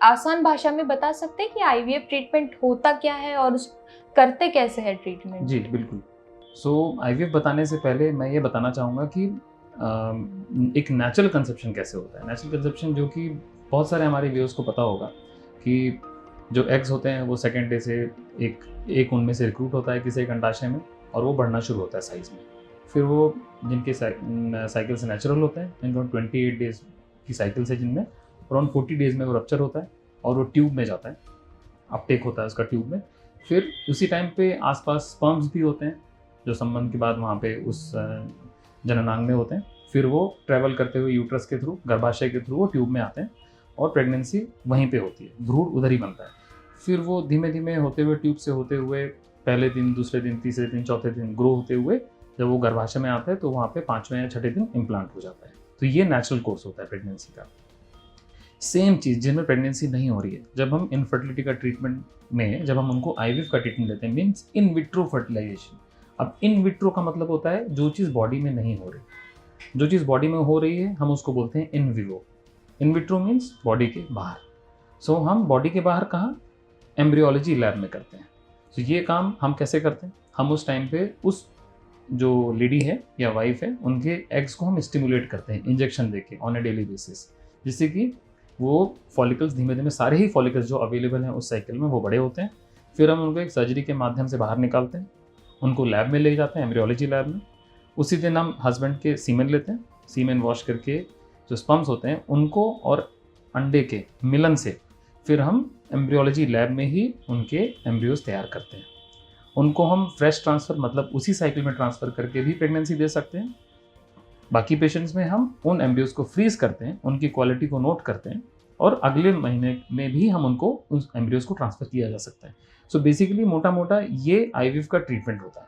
आसान भाषा में बता सकते हैं कि आईवीएफ ट्रीटमेंट होता क्या है और करते कैसे है ट्रीटमेंट? जी बिल्कुल। सो आईवीएफ बताने से पहले मैं ये बताना चाहूँगा कि एक नेचुरल कंसेप्शन कैसे होता है। नेचुरल कंसेप्शन जो कि बहुत सारे हमारे व्यूअर्स को पता होगा कि जो एग्स होते हैं वो सेकेंड डे से एक उनमें से रिक्रूट होता है किसी एक अंडाशय में और वो बढ़ना शुरू होता है साइज़ में। फिर वो जिनके साइकिल से नेचुरल होते हैं, जिनको 28 डेज़ की साइकिल से, जिनमें अराउंड 40 डेज़ में वो रप्चर होता है और वो ट्यूब में जाता है, अपटेक होता है उसका ट्यूब में। फिर उसी टाइम पे आसपास स्पर्म्स भी होते हैं जो संबंध के बाद वहाँ पे उस जननांग में होते हैं। फिर वो ट्रैवल करते हुए यूट्रस के थ्रू, गर्भाशय के थ्रू वो ट्यूब में आते हैं और प्रेगनेंसी वहीं पे होती है, भ्रूण उधर ही बनता है। फिर वो धीमे धीमे होते हुए ट्यूब से होते हुए पहले दिन, दूसरे दिन, तीसरे दिन, चौथे दिन ग्रो होते हुए जब वो गर्भाशय में आता है तो वहाँ पे 5वें या 6ठे दिन इम्प्लांट हो जाता है। तो ये नेचुरल कोर्स होता है प्रेगनेंसी का। सेम चीज़ जिनमें प्रेगनेंसी नहीं हो रही है, जब हम इनफर्टिलिटी का ट्रीटमेंट में जब हम उनको आईवीएफ का ट्रीटमेंट देते हैं, मीन्स इन विट्रो फर्टिलाइजेशन। अब इन विट्रो का मतलब होता है जो चीज़ बॉडी में नहीं हो रही। जो चीज़ बॉडी में हो रही है हम उसको बोलते हैं in vivo. In vitro means body के बाहर। सो हम बॉडी के बाहर कहाँ, एम्ब्रियोलॉजी लैब में करते हैं। तो ये काम हम कैसे करते हैं, हम उस टाइम पे उस जो लेडी है या वाइफ है उनके एग्स को हम स्टिमुलेट करते हैं इंजेक्शन देके ऑन ए डेली बेसिस, जिससे कि वो फॉलिकल्स धीमे धीमे, सारे ही फॉलिकल्स जो अवेलेबल हैं उस साइकिल में वो बड़े होते हैं। फिर हम उनको एक सर्जरी के माध्यम से बाहर निकालते हैं, उनको लैब में ले जाते हैं, एम्ब्रियोलॉजी लैब में। उसी दिन हम हस्बैंड के सीमेन लेते हैं, सीमेन वॉश करके जो स्पर्म्स होते हैं उनको और अंडे के मिलन से फिर हम एम्ब्रियोलॉजी लैब में ही उनके एम्ब्रियोज तैयार करते हैं। उनको हम फ्रेश ट्रांसफ़र, मतलब उसी साइकिल में ट्रांसफ़र करके भी प्रेगनेंसी दे सकते हैं। बाकी पेशेंट्स में हम उन एम्ब्रियोज को फ्रीज करते हैं, उनकी क्वालिटी को नोट करते हैं और अगले महीने में भी हम उनको उस एम्ब्रियोज को ट्रांसफ़र किया जा सकता है। सो बेसिकली मोटा मोटा ये आईवीएफ का ट्रीटमेंट होता है।